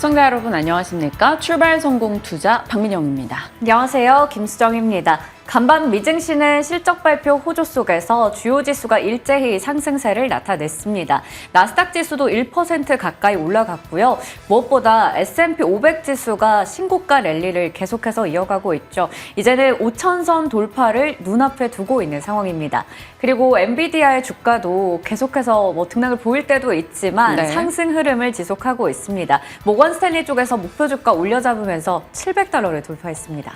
시청자 여러분 안녕하십니까? 출발 성공 투자 박민영입니다. 안녕하세요. 김수정입니다. 간밤 미증시는 실적 발표 호조 속에서 주요 지수가 일제히 상승세를 나타냈습니다. 나스닥 지수도 1% 가까이 올라갔고요. 무엇보다 S&P 500 지수가 신고가 랠리를 계속해서 이어가고 있죠. 이제는 5,000선 돌파를 눈앞에 두고 있는 상황입니다. 그리고 엔비디아의 주가도 계속해서 등락을 보일 때도 있지만 상승 흐름을 지속하고 있습니다. 모건 스탠리 쪽에서 목표 주가 올려잡으면서 $700를 돌파했습니다.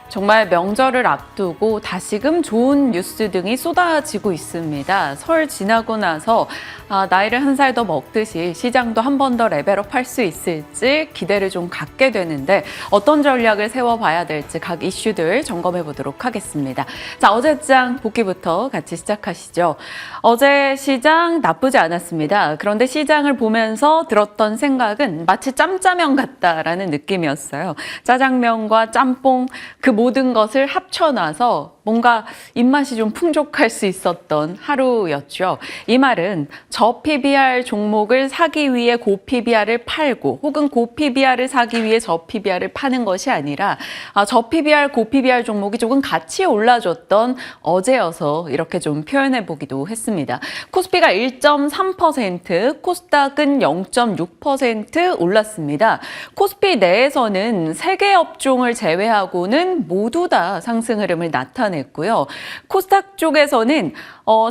정말 명절을 앞두고 다시금 좋은 뉴스 등이 쏟아지고 있습니다. 설 지나고 나서 나이를 한 살 더 먹듯이 시장도 한 번 더 레벨업 할 수 있을지 기대를 좀 갖게 되는데 어떤 전략을 세워봐야 될지 각 이슈들 점검해 보도록 하겠습니다. 자, 어제장 복귀부터 같이 시작하시죠. 어제 시장 나쁘지 않았습니다. 그런데 시장을 보면서 들었던 생각은 마치 짬짜면 같다라는 느낌이었어요. 짜장면과 짬뽕 그 모든 것을 합쳐놔서 뭔가 입맛이 좀 풍족할 수 있었던 하루였죠. 이 말은 저 PBR 종목을 사기 위해 고 PBR을 팔고 혹은 고 PBR을 사기 위해 저 PBR을 파는 것이 아니라 저 PBR, 고 PBR 종목이 조금 같이 올라줬던 어제여서 이렇게 좀 표현해 보기도 했습니다. 코스피가 1.3%, 코스닥은 0.6% 올랐습니다. 코스피 내에서는 3개 업종을 제외하고는 모두 다 상승 흐름을 나타냈고요. 코스닥 쪽에서는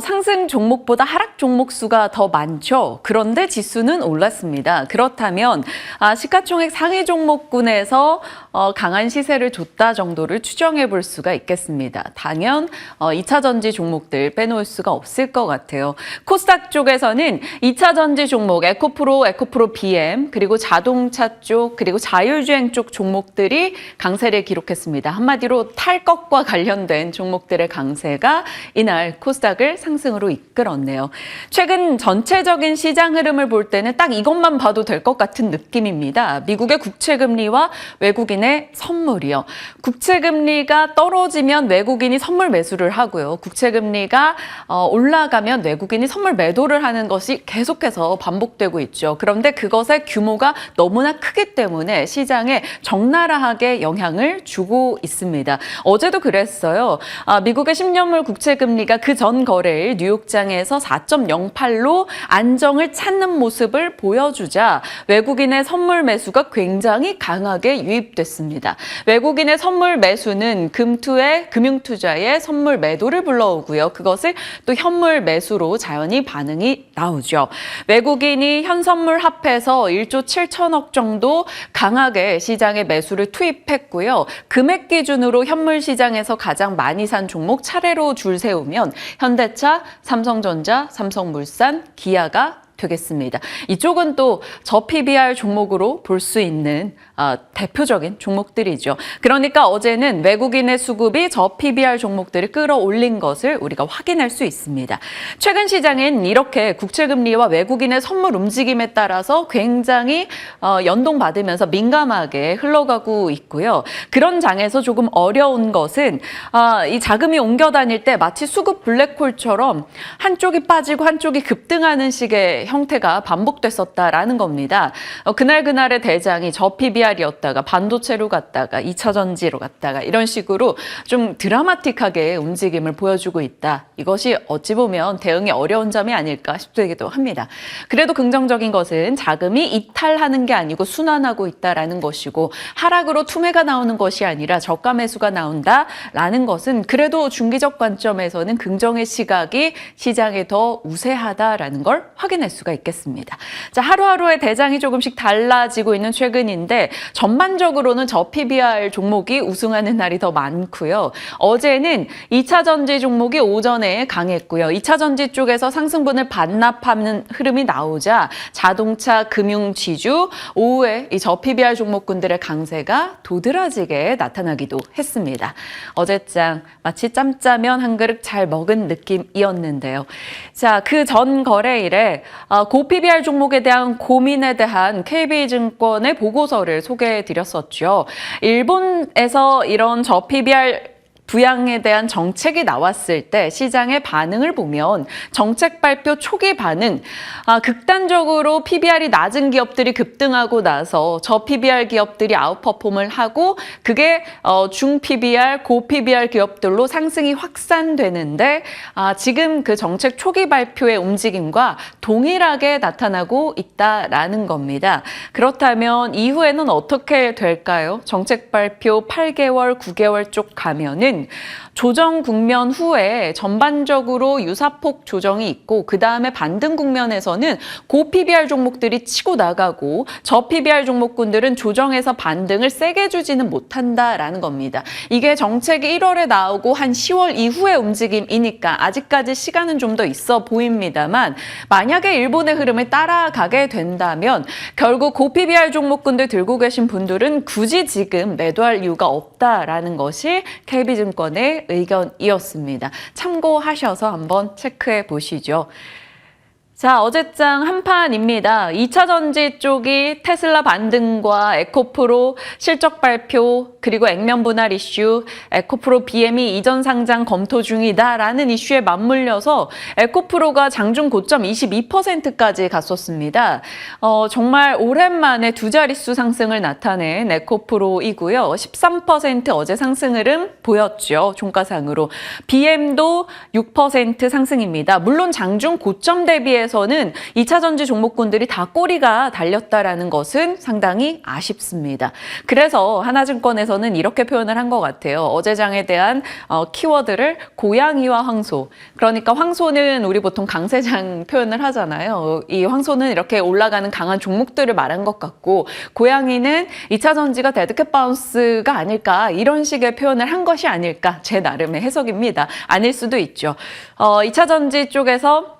상승 종목보다 하락 종목 수가 더 많죠. 그런데 지수는 올랐습니다. 그렇다면 시가총액 상위 종목군에서 강한 시세를 줬다 정도를 추정해 볼 수가 있겠습니다. 단연 2차 전지 종목들 빼놓을 수가 없을 것 같아요. 코스닥 쪽에서는 2차 전지 종목 에코프로 BM 그리고 자동차 쪽 그리고 자율주행 쪽 종목들이 강세를 기록했습니다. 한마디로 탈 것과 관련된 종목들의 강세가 이날 코스닥을 상승으로 이끌었네요. 최근 전체적인 시장 흐름을 볼 때는 딱 이것만 봐도 될 것 같은 느낌입니다. 미국의 국채금리와 외국인의 선물이요. 국채금리가 떨어지면 외국인이 선물 매수를 하고요. 국채금리가 올라가면 외국인이 선물 매도를 하는 것이 계속해서 반복되고 있죠. 그런데 그것의 규모가 너무나 크기 때문에 시장에 적나라하게 영향을 주고 있습니다. 어제도 그랬어요. 미국의 10년물 국채금리가 그 전 거래일 뉴욕장에서 4.08로 안정을 찾는 모습을 보여주자 외국인의 선물 매수가 굉장히 강하게 유입됐습니다. 외국인의 선물 매수는 금투의 금융투자의 선물 매도를 불러오고요. 그것을 또 현물 매수로 자연히 반응이 나오죠. 외국인이 현선물 합해서 1조 7천억 정도 강하게 시장에 매수를 투입했고요. 금액 기준으로 현물 시장에서 가장 많이 산 종목 차례로 줄 세우면 현대차, 삼성전자, 삼성물산, 기아가 되겠습니다. 이쪽은 또 저 PBR 종목으로 볼 수 있는 대표적인 종목들이죠. 그러니까 어제는 외국인의 수급이 저 PBR 종목들을 끌어올린 것을 우리가 확인할 수 있습니다. 최근 시장은 이렇게 국채금리와 외국인의 선물 움직임에 따라서 굉장히 연동받으면서 민감하게 흘러가고 있고요. 그런 장에서 조금 어려운 것은 이 자금이 옮겨 다닐 때 마치 수급 블랙홀처럼 한쪽이 빠지고 한쪽이 급등하는 식의 형태가 반복됐었다라는 겁니다. 그날의 대장이 저 PBR이었다가 반도체로 갔다가 2차 전지로 갔다가 이런 식으로 좀 드라마틱하게 움직임을 보여주고 있다. 이것이 어찌 보면 대응이 어려운 점이 아닐까 싶기도 합니다. 그래도 긍정적인 것은 자금이 이탈하는 게 아니고 순환하고 있다라는 것이고 하락으로 투매가 나오는 것이 아니라 저가 매수가 나온다라는 것은 그래도 중기적 관점에서는 긍정의 시각이 시장에 더 우세하다라는 걸 확인할 수가 있겠습니다. 자, 하루하루의 대장이 조금씩 달라지고 있는 최근인데 전반적으로는 저 PBR 종목이 우승하는 날이 더 많고요. 어제는 2차 전지 종목이 오전에 강했고요. 2차 전지 쪽에서 상승분을 반납하는 흐름이 나오자 자동차, 금융, 지주, 오후에 이 저 PBR 종목군들의 강세가 도드라지게 나타나기도 했습니다. 어제장 마치 짬짜면 한 그릇 잘 먹은 느낌이었는데요. 자, 그 전 거래일에 고 PBR 종목에 대한 고민에 대한 KB증권의 보고서를 소개해드렸었죠. 일본에서 이런 저 PBR 부양에 대한 정책이 나왔을 때 시장의 반응을 보면 정책 발표 초기 반응, 극단적으로 PBR이 낮은 기업들이 급등하고 나서 저 PBR 기업들이 아웃퍼폼을 하고 그게 중 PBR, 고 PBR 기업들로 상승이 확산되는데 지금 그 정책 초기 발표의 움직임과 동일하게 나타나고 있다라는 겁니다. 그렇다면 이후에는 어떻게 될까요? 정책 발표 8개월, 9개월 쪽 가면은 조정 국면 후에 전반적으로 유사폭 조정이 있고 그 다음에 반등 국면에서는 고 PBR 종목들이 치고 나가고 저 PBR 종목군들은 조정에서 반등을 세게 주지는 못한다라는 겁니다. 이게 정책이 1월에 나오고 한 10월 이후의 움직임이니까 아직까지 시간은 좀 더 있어 보입니다만 만약에 일본의 흐름을 따라가게 된다면 결국 고 PBR 종목군들 들고 계신 분들은 굳이 지금 매도할 이유가 없다라는 것이 KB증권의 의견이었습니다. 참고하셔서 한번 체크해 보시죠. 자, 어제장 한판입니다. 2차 전지 쪽이 테슬라 반등과 에코프로 실적 발표 그리고 액면 분할 이슈, 에코프로 BM이 이전 상장 검토 중이다라는 이슈에 맞물려서 에코프로가 장중 고점 22%까지 갔었습니다. 정말 오랜만에 두 자릿수 상승을 나타낸 에코프로이고요. 13% 어제 상승 흐름 보였죠. 종가상으로. BM도 6% 상승입니다. 물론 장중 고점 대비해 에서는 2차 전지 종목군들이 다 꼬리가 달렸다라는 것은 상당히 아쉽습니다. 그래서 하나증권에서는 이렇게 표현을 한 것 같아요. 어제장에 대한 키워드를 고양이와 황소. 그러니까 황소는 우리 보통 강세장 표현을 하잖아요. 이 황소는 이렇게 올라가는 강한 종목들을 말한 것 같고 고양이는 2차 전지가 데드캣 바운스가 아닐까 이런 식의 표현을 한 것이 아닐까 제 나름의 해석입니다. 아닐 수도 있죠. 2차 전지 쪽에서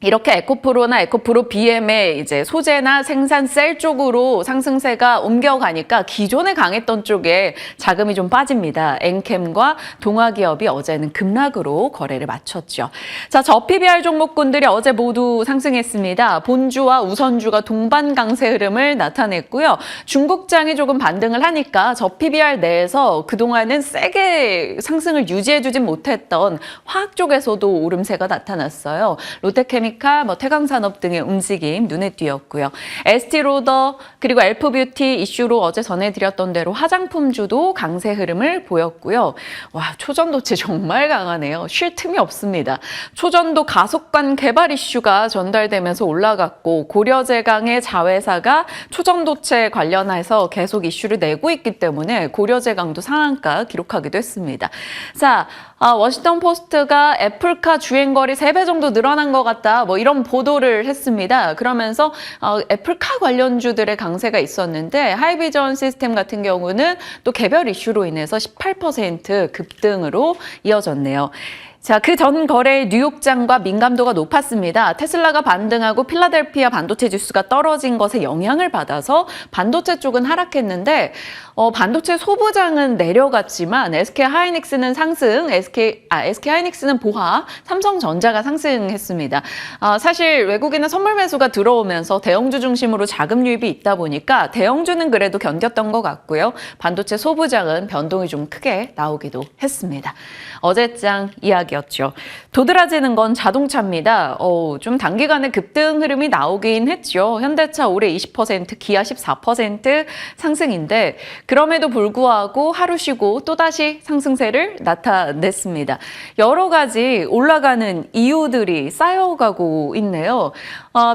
이렇게 에코프로나 에코프로 BM의 이제 소재나 생산 셀 쪽으로 상승세가 옮겨가니까 기존에 강했던 쪽에 자금이 좀 빠집니다. 엔캠과 동아기업이 어제는 급락으로 거래를 마쳤죠. 자, 저 PBR 종목군들이 어제 모두 상승했습니다. 본주와 우선주가 동반 강세 흐름을 나타냈고요. 중국장이 조금 반등을 하니까 저 PBR 내에서 그동안은 세게 상승을 유지해주진 못했던 화학 쪽에서도 오름세가 나타났어요. 롯데케미칼 태강산업 등의 움직임 눈에 띄었고요. 에스티로더 그리고 엘프뷰티 이슈로 어제 전해드렸던 대로 화장품주도 강세 흐름을 보였고요. 와, 초전도체 정말 강하네요. 쉴 틈이 없습니다. 초전도 가속관 개발 이슈가 전달되면서 올라갔고 고려제강의 자회사가 초전도체 관련해서 계속 이슈를 내고 있기 때문에 고려제강도 상한가 기록하기도 했습니다. 자, 워싱턴 포스트가 애플카 주행거리 3배 정도 늘어난 것 같다. 이런 보도를 했습니다. 그러면서 애플카 관련주들의 강세가 있었는데 하이비전 시스템 같은 경우는 또 개별 이슈로 인해서 18% 급등으로 이어졌네요. 자, 그 전 거래 뉴욕장과 민감도가 높았습니다. 테슬라가 반등하고 필라델피아 반도체 지수가 떨어진 것에 영향을 받아서 반도체 쪽은 하락했는데 반도체 소부장은 내려갔지만 SK 하이닉스는 상승, SK 하이닉스는 보하, 삼성전자가 상승했습니다. 사실 외국인의 선물 매수가 들어오면서 대형주 중심으로 자금 유입이 있다 보니까 대형주는 그래도 견뎠던 것 같고요. 반도체 소부장은 변동이 좀 크게 나오기도 했습니다. 어제장 이야기였죠. 도드라지는 건 자동차입니다. 좀 단기간에 급등 흐름이 나오긴 했죠. 현대차 올해 20%, 기아 14% 상승인데 그럼에도 불구하고 하루 쉬고 또다시 상승세를 나타냈습니다. 여러 가지 올라가는 이유들이 쌓여가고 있네요.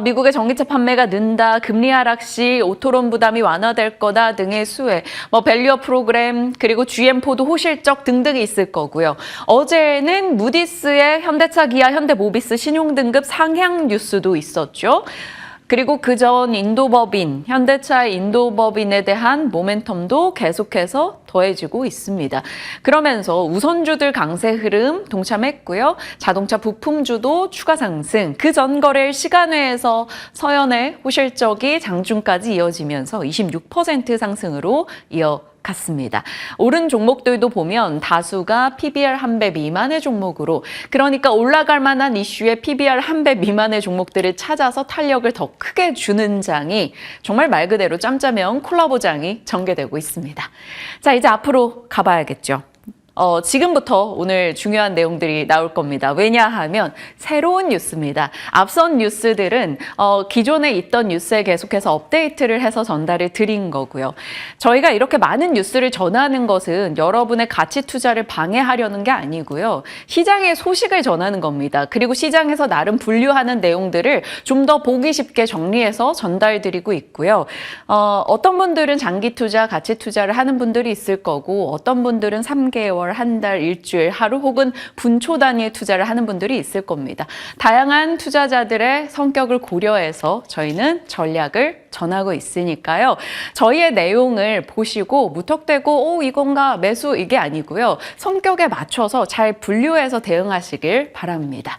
미국의 전기차 판매가 는다, 금리 하락 시 오토론 부담이 완화될 거다 등의 수혜, 밸류업 프로그램, 그리고 GM4도 호실적 등등이 있을 거고요. 어제는 무디스의 현대차, 기아, 현대모비스 신용등급 상향 뉴스도 있었죠. 그리고 그전 인도법인, 현대차의 인도법인에 대한 모멘텀도 계속해서 더해지고 있습니다. 그러면서 우선주들 강세 흐름 동참했고요. 자동차 부품주도 추가 상승, 그 전 거래일 시간외에서 서현의 호실적이 장중까지 이어지면서 26% 상승으로 갔습니다. 오른 종목들도 보면 다수가 PBR 1배 미만의 종목으로, 그러니까 올라갈 만한 이슈의 PBR 1배 미만의 종목들을 찾아서 탄력을 더 크게 주는 장이 정말 말 그대로 짬짜면 콜라보장이 전개되고 있습니다. 자, 이제 앞으로 가봐야겠죠. 지금부터 오늘 중요한 내용들이 나올 겁니다. 왜냐하면 새로운 뉴스입니다. 앞선 뉴스들은 기존에 있던 뉴스에 계속해서 업데이트를 해서 전달을 드린 거고요. 저희가 이렇게 많은 뉴스를 전하는 것은 여러분의 가치 투자를 방해하려는 게 아니고요. 시장의 소식을 전하는 겁니다. 그리고 시장에서 나름 분류하는 내용들을 좀 더 보기 쉽게 정리해서 전달드리고 있고요. 어떤 분들은 장기 투자, 가치 투자를 하는 분들이 있을 거고 어떤 분들은 3개월, 한 달, 일주일, 하루 혹은 분초 단위의 투자를 하는 분들이 있을 겁니다. 다양한 투자자들의 성격을 고려해서 저희는 전략을 전하고 있으니까요. 저희의 내용을 보시고 무턱대고 이건가 매수 이게 아니고요. 성격에 맞춰서 잘 분류해서 대응하시길 바랍니다.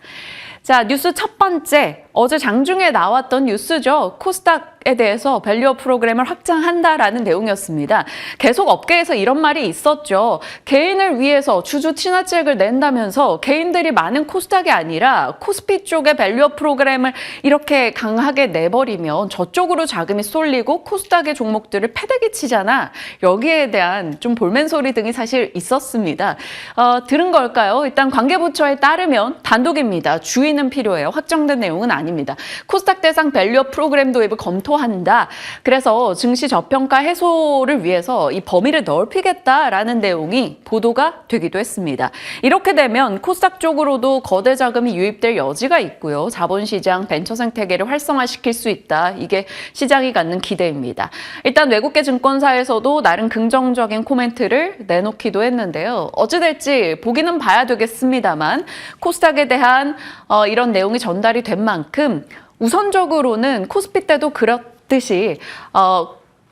자, 뉴스 첫 번째. 어제 장중에 나왔던 뉴스죠. 코스닥에 대해서 밸류업 프로그램을 확장한다라는 내용이었습니다. 계속 업계에서 이런 말이 있었죠. 개인을 위해서 주주 친화책을 낸다면서 개인들이 많은 코스닥이 아니라 코스피 쪽에 밸류업 프로그램을 이렇게 강하게 내버리면 저쪽으로 자금이 쏠리고 코스닥의 종목들을 패대기 치잖아. 여기에 대한 좀 볼멘소리 등이 사실 있었습니다. 들은 걸까요? 일단 관계부처에 따르면 단독입니다. 주의는 필요해요. 확정된 내용은 아닙니다. 코스닥 대상 밸류업 프로그램 도입을 검토한다. 그래서 증시 저평가 해소를 위해서 이 범위를 넓히겠다라는 내용이 보도가 되기도 했습니다. 이렇게 되면 코스닥 쪽으로도 거대 자금이 유입될 여지가 있고요. 자본시장, 벤처 생태계를 활성화시킬 수 있다. 이게 시장이 갖는 기대입니다. 일단 외국계 증권사에서도 나름 긍정적인 코멘트를 내놓기도 했는데요. 어찌 될지 보기는 봐야 되겠습니다만 코스닥에 대한 이런 내용이 전달이 된 만큼 우선적으로는 코스피 때도 그렇듯이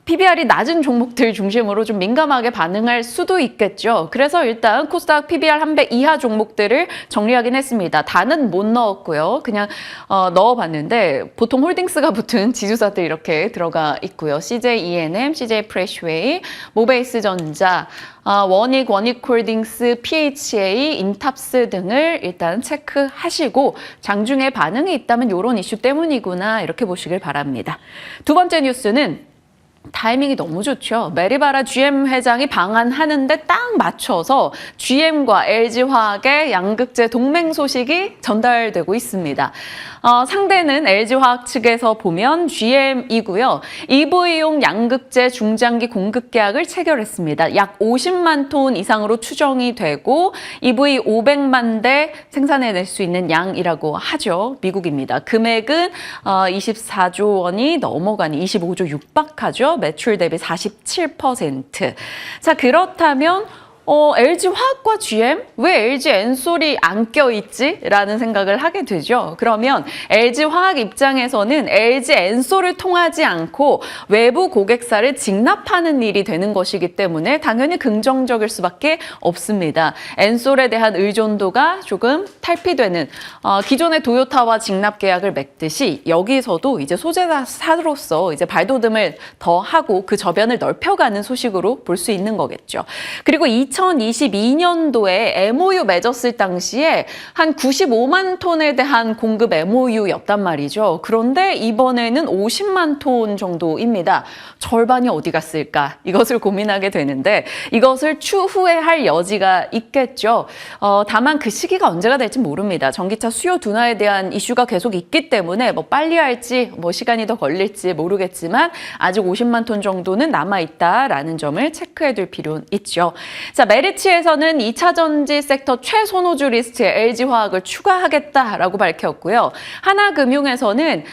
PBR이 낮은 종목들 중심으로 좀 민감하게 반응할 수도 있겠죠. 그래서 일단 코스닥 PBR 300 이하 종목들을 정리하긴 했습니다. 다는 못 넣었고요. 그냥 넣어봤는데 보통 홀딩스가 붙은 지주사들 이렇게 들어가 있고요. CJ ENM, CJ 프레시웨이, 모베이스전자, 원익, 원익홀딩스, PHA, 인탑스 등을 일단 체크하시고 장중에 반응이 있다면 이런 이슈 때문이구나 이렇게 보시길 바랍니다. 두 번째 뉴스는 타이밍이 너무 좋죠. 메리바라 GM 회장이 방한하는데 딱 맞춰서 GM과 LG화학의 양극재 동맹 소식이 전달되고 있습니다. 상대는 LG화학 측에서 보면 GM이고요. EV용 양극재 중장기 공급 계약을 체결했습니다. 약 50만 톤 이상으로 추정이 되고 EV 500만 대 생산해낼 수 있는 양이라고 하죠. 미국입니다. 금액은 24조 원이 넘어가는 25조 육박하죠. 매출 대비 47%. 자, 그렇다면 LG화학과 GM? 왜 LG 엔솔이 안 껴있지? 라는 생각을 하게 되죠. 그러면 LG화학 입장에서는 LG 엔솔을 통하지 않고 외부 고객사를 직납하는 일이 되는 것이기 때문에 당연히 긍정적일 수밖에 없습니다. 엔솔에 대한 의존도가 조금 탈피되는 기존의 도요타와 직납 계약을 맺듯이 여기서도 이제 소재사로서 이제 발돋움을 더 하고 그 저변을 넓혀가는 소식으로 볼 수 있는 거겠죠. 그리고 2022년도에 MOU 맺었을 당시에 한 95만 톤에 대한 공급 MOU였단 말이죠. 그런데 이번에는 50만 톤 정도입니다. 절반이 어디 갔을까? 이것을 고민하게 되는데 이것을 추후에 할 여지가 있겠죠. 다만 그 시기가 언제가 될지 모릅니다. 전기차 수요 둔화에 대한 이슈가 계속 있기 때문에 뭐 빨리 할지 뭐 시간이 더 걸릴지 모르겠지만 아직 50만 톤 정도는 남아있다라는 점을 체크해둘 필요는 있죠. 자, 메리츠에서는 2차 전지 섹터 최선호주 리스트에 LG화학을 추가하겠다라고 밝혔고요. 하나금융에서는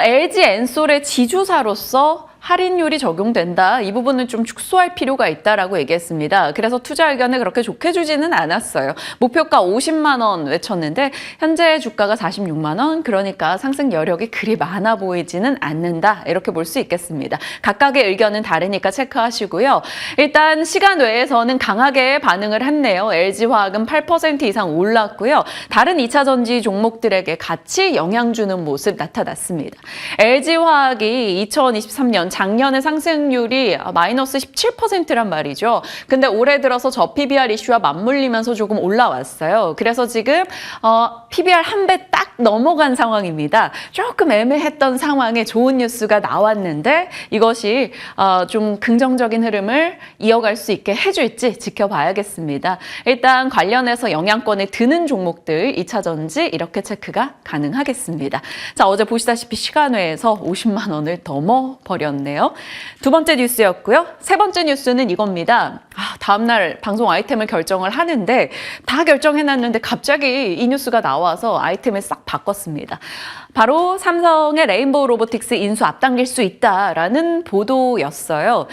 LG 엔솔의 지주사로서 할인율이 적용된다. 이 부분은 좀 축소할 필요가 있다라고 얘기했습니다. 그래서 투자 의견을 그렇게 좋게 주지는 않았어요. 목표가 50만 원 외쳤는데 현재 주가가 46만 원. 그러니까 상승 여력이 그리 많아 보이지는 않는다. 이렇게 볼 수 있겠습니다. 각각의 의견은 다르니까 체크하시고요. 일단 시간 외에서는 강하게 반응을 했네요. LG화학은 8% 이상 올랐고요. 다른 2차 전지 종목들에게 같이 영향 주는 모습 나타났습니다. LG화학이 2023년 작년의 상승률이 마이너스 17%란 말이죠. 근데 올해 들어서 저 PBR 이슈와 맞물리면서 조금 올라왔어요. 그래서 지금 PBR 한 배 딱 넘어간 상황입니다. 조금 애매했던 상황에 좋은 뉴스가 나왔는데 이것이 좀 긍정적인 흐름을 이어갈 수 있게 해줄지 지켜봐야겠습니다. 일단 관련해서 영향권에 드는 종목들 2차 전지 이렇게 체크가 가능하겠습니다. 자, 어제 보시다시피 시간외에서 50만 원을 넘어버렸네요. 두 번째 뉴스였고요. 세 번째 뉴스는 이겁니다. 다음날 방송 아이템을 결정을 하는데 다 결정해놨는데 갑자기 이 뉴스가 나와서 아이템을 싹 바꿨습니다. 바로 삼성의 레인보우 로보틱스 인수 앞당길 수 있다라는 보도였어요.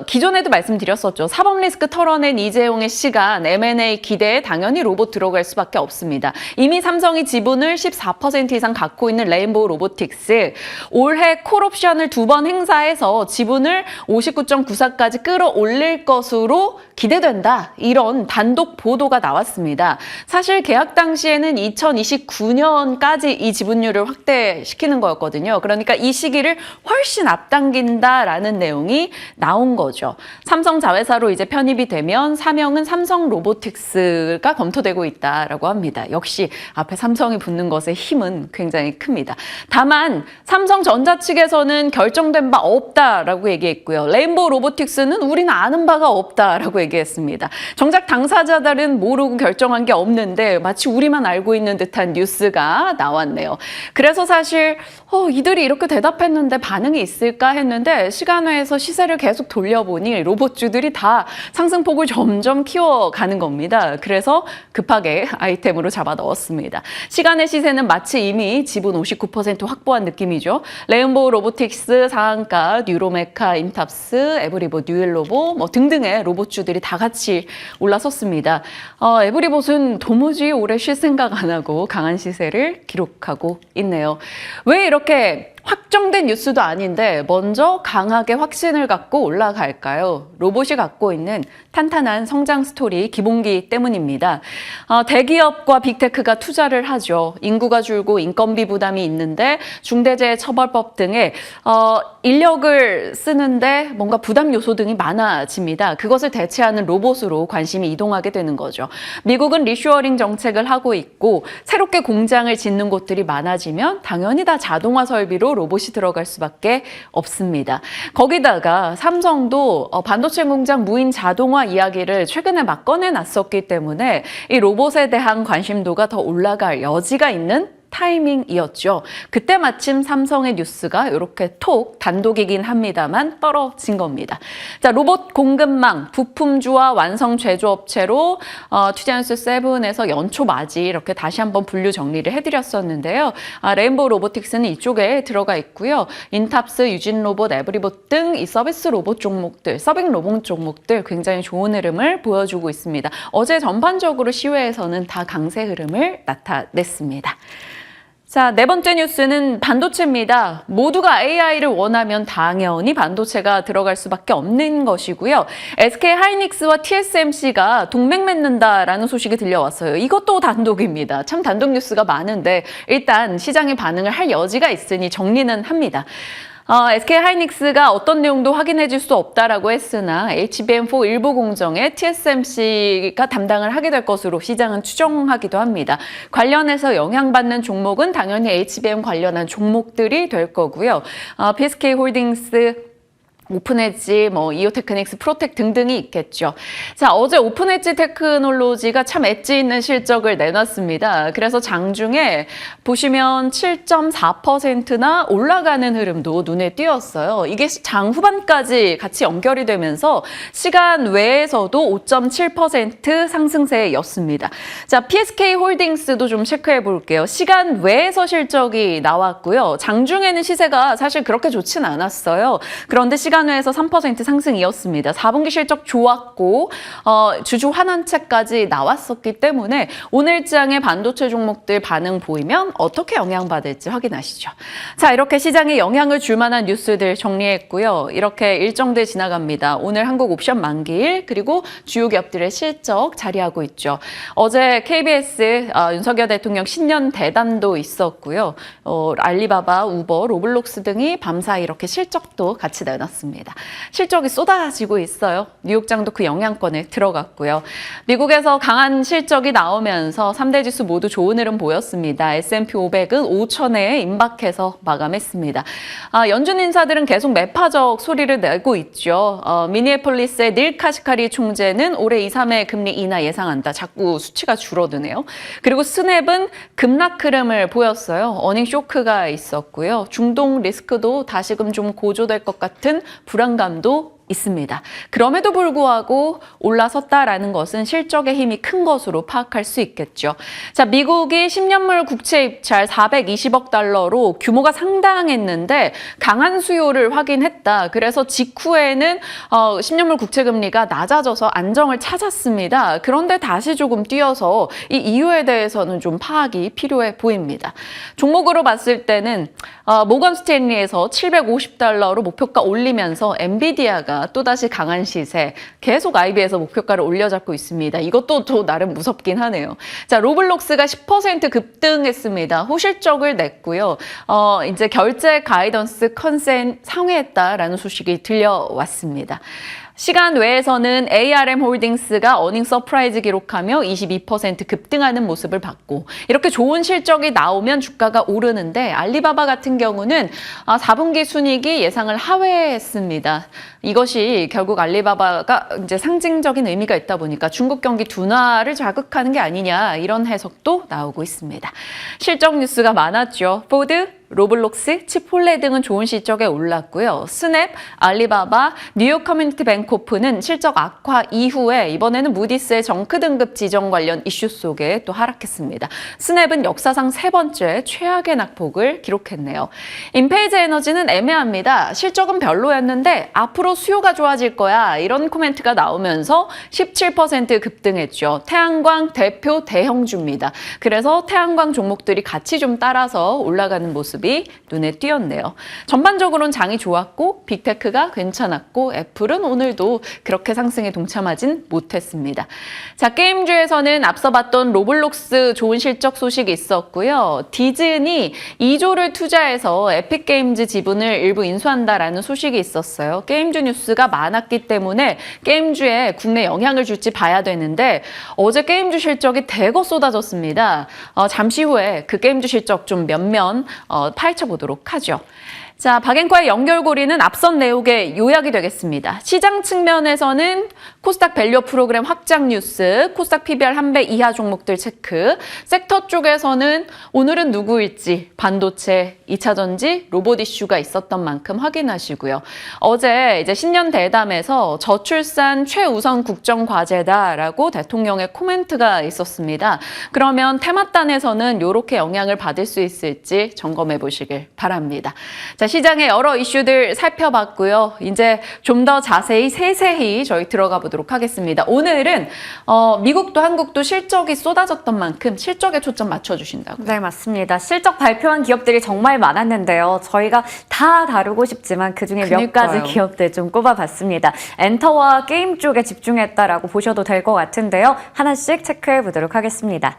기존에도 말씀드렸었죠. 사법 리스크 털어낸 이재용의 시간, M&A 기대에 당연히 로봇 들어갈 수밖에 없습니다. 이미 삼성이 지분을 14% 이상 갖고 있는 레인보우 로보틱스, 올해 콜옵션을 2번 행사해서 지분을 59.94까지 끌어올릴 것으로 기대된다. 이런 단독 보도가 나왔습니다. 사실 계약 당시에는 2029년까지 이 지분율을 확대시키는 거였거든요. 그러니까 이 시기를 훨씬 앞당긴다라는 내용이 나온 거죠. 삼성 자회사로 이제 편입이 되면 사명은 삼성 로보틱스가 검토되고 있다라고 합니다. 역시 앞에 삼성이 붙는 것의 힘은 굉장히 큽니다. 다만 삼성전자 측에서는 결정된 바 없다라고 얘기했고요. 레인보우 로보틱스는 우리는 아는 바가 없다라고 얘기했습니다. 정작 당사자들은 모르고 결정한 게 없는데 마치 우리만 알고 있는 듯한 뉴스가 나왔네요. 그래서 사실 이들이 이렇게 대답했는데 반응이 있을까 했는데 시간외에서 시세를 계속 돌려보니 로봇주들이 다 상승폭을 점점 키워가는 겁니다. 그래서 급하게 아이템으로 잡아 넣었습니다. 시간의 시세는 마치 이미 지분 59% 확보한 느낌이죠. 레인보우 로보틱스, 상한가, 뉴로메카, 인탑스, 에브리봇, 뉴일로봇 등등의 로봇주들이 다 같이 올라섰습니다. 에브리봇은 도무지 올해 쉴 생각 안 하고 강한 시세를 기록하고 있네요. 왜 이렇게 확정된 뉴스도 아닌데 먼저 강하게 확신을 갖고 올라갈까요? 로봇이 갖고 있는 탄탄한 성장 스토리 기본기 때문입니다. 대기업과 빅테크가 투자를 하죠. 인구가 줄고 인건비 부담이 있는데 중대재해처벌법 등의 인력을 쓰는데 뭔가 부담 요소 등이 많아집니다. 그것을 대체하는 로봇으로 관심이 이동하게 되는 거죠. 미국은 리쇼어링 정책을 하고 있고 새롭게 공장을 짓는 곳들이 많아지면 당연히 다 자동화 설비로 로봇이 들어갈 수밖에 없습니다. 거기다가 삼성도 반도체 공장 무인 자동화 이야기를 최근에 막 꺼내놨었기 때문에 이 로봇에 대한 관심도가 더 올라갈 여지가 있는 타이밍이었죠. 그때 마침 삼성의 뉴스가 이렇게 톡 단독이긴 합니다만 떨어진 겁니다. 자, 로봇 공급망, 부품주와 완성 제조업체로 투자뉴스 7에서 연초 맞이 이렇게 다시 한번 분류 정리를 해드렸었는데요. 레인보우 로보틱스는 이쪽에 들어가 있고요. 인탑스, 유진로봇, 에브리봇 등 이 서비스 로봇 종목들, 서빙 로봇 종목들 굉장히 좋은 흐름을 보여주고 있습니다. 어제 전반적으로 시외에서는 다 강세 흐름을 나타냈습니다. 자, 네 번째 뉴스는 반도체입니다. 모두가 AI를 원하면 당연히 반도체가 들어갈 수밖에 없는 것이고요. SK하이닉스와 TSMC가 동맹 맺는다라는 소식이 들려왔어요. 이것도 단독입니다. 참 단독 뉴스가 많은데 일단 시장의 반응을 할 여지가 있으니 정리는 합니다. SK하이닉스가 어떤 내용도 확인해 줄 수 없다라고 했으나 HBM4 일부 공정에 TSMC가 담당을 하게 될 것으로 시장은 추정하기도 합니다. 관련해서 영향받는 종목은 당연히 HBM 관련한 종목들이 될 거고요. PSK홀딩스, 오픈엣지, 이오테크닉스, 프로텍 등등이 있겠죠. 자, 어제 오픈엣지 테크놀로지가 참 엣지 있는 실적을 내놨습니다. 그래서 장중에 보시면 7.4%나 올라가는 흐름도 눈에 띄었어요. 이게 장 후반까지 같이 연결이 되면서 시간 외에서도 5.7% 상승세였습니다. 자, PSK홀딩스도 좀 체크해 볼게요. 시간 외에서 실적이 나왔고요. 장중에는 시세가 사실 그렇게 좋진 않았어요. 그런데 시간 시간외에서 3% 상승이었습니다. 4분기 실적 좋았고 주주 환원채까지 나왔었기 때문에 오늘 장의 반도체 종목들 반응 보이면 어떻게 영향받을지 확인하시죠. 자, 이렇게 시장에 영향을 줄 만한 뉴스들 정리했고요. 이렇게 일정들 지나갑니다. 오늘 한국 옵션 만기일 그리고 주요 기업들의 실적 자리하고 있죠. 어제 KBS 윤석열 대통령 신년 대담도 있었고요. 알리바바, 우버, 로블록스 등이 밤사이 이렇게 실적도 같이 내놨습니다. 실적이 쏟아지고 있어요. 뉴욕장도 그 영향권에 들어갔고요. 미국에서 강한 실적이 나오면서 3대 지수 모두 좋은 흐름 보였습니다. S&P 500은 5,000회에 임박해서 마감했습니다. 연준 인사들은 계속 매파적 소리를 내고 있죠. 미니애폴리스의 닐 카시카리 총재는 올해 2, 3회 금리 인하 예상한다. 자꾸 수치가 줄어드네요. 그리고 스냅은 급락 흐름을 보였어요. 어닝 쇼크가 있었고요. 중동 리스크도 다시금 좀 고조될 것 같은 불안감도 있습니다. 그럼에도 불구하고 올라섰다라는 것은 실적의 힘이 큰 것으로 파악할 수 있겠죠. 자, 미국이 10년물 국채 입찰 420억 달러로 규모가 상당했는데 강한 수요를 확인했다. 그래서 직후에는 10년물 국채 금리가 낮아져서 안정을 찾았습니다. 그런데 다시 조금 뛰어서 이 이유에 대해서는 좀 파악이 필요해 보입니다. 종목으로 봤을 때는 모건 스탠리에서 750달러로 목표가 올리면서 엔비디아가 또다시 강한 시세, 계속 IB에서 목표가를 올려잡고 있습니다. 이것도 또 나름 무섭긴 하네요. 자, 로블록스가 10% 급등했습니다. 호실적을 냈고요. 이제 결제 가이던스 컨센 상회했다라는 소식이 들려왔습니다. 시간 외에서는 ARM 홀딩스가 어닝 서프라이즈 기록하며 22% 급등하는 모습을 봤고 이렇게 좋은 실적이 나오면 주가가 오르는데 알리바바 같은 경우는 4분기 순이익이 예상을 하회했습니다. 이것이 결국 알리바바가 이제 상징적인 의미가 있다 보니까 중국 경기 둔화를 자극하는 게 아니냐 이런 해석도 나오고 있습니다. 실적 뉴스가 많았죠. 포드, 로블록스, 치폴레 등은 좋은 실적에 올랐고요. 스냅, 알리바바, 뉴욕 커뮤니티 뱅코프는 실적 악화 이후에 이번에는 무디스의 정크 등급 지정 관련 이슈 속에 또 하락했습니다. 스냅은 역사상 3번째 최악의 낙폭을 기록했네요. 인페이즈 에너지는 애매합니다. 실적은 별로였는데 앞으로 수요가 좋아질 거야 이런 코멘트가 나오면서 17% 급등했죠. 태양광 대표 대형주입니다. 그래서 태양광 종목들이 같이 좀 따라서 올라가는 모습이 눈에 띄었네요. 전반적으로는 장이 좋았고 빅테크가 괜찮았고 애플은 오늘도 그렇게 상승에 동참하진 못했습니다. 자, 게임주에서는 앞서 봤던 로블록스 좋은 실적 소식이 있었고요. 디즈니 2조를 투자해서 에픽게임즈 지분을 일부 인수한다라는 소식이 있었어요. 게임주 뉴스가 많았기 때문에 게임주에 국내 영향을 줄지 봐야 되는데 어제 게임주 실적이 대거 쏟아졌습니다. 잠시 후에 그 게임주 실적 좀 면면 파헤쳐보도록 하죠. 자, 박앵커의 연결고리는 앞선 내용의 요약이 되겠습니다. 시장 측면에서는 코스닥 밸류 프로그램 확장 뉴스, 코스닥 PBR 한 배 이하 종목들 체크, 섹터 쪽에서는 오늘은 누구일지 반도체, 2차전지, 로봇 이슈가 있었던 만큼 확인하시고요. 어제 이제 신년 대담에서 저출산 최우선 국정 과제다라고 대통령의 코멘트가 있었습니다. 그러면 테마단에서는 이렇게 영향을 받을 수 있을지 점검해 보시길 바랍니다. 자, 시장의 여러 이슈들 살펴봤고요. 이제 좀 더 자세히 세세히 저희 들어가 보도록 하겠습니다. 오늘은 미국도 한국도 실적이 쏟아졌던 만큼 실적에 초점 맞춰주신다고요? 네, 맞습니다. 실적 발표한 기업들이 정말 많았는데요. 저희가 다 다루고 싶지만 그중에 몇 가지 기업들 좀 꼽아봤습니다. 엔터와 게임 쪽에 집중했다라고 보셔도 될 것 같은데요. 하나씩 체크해 보도록 하겠습니다.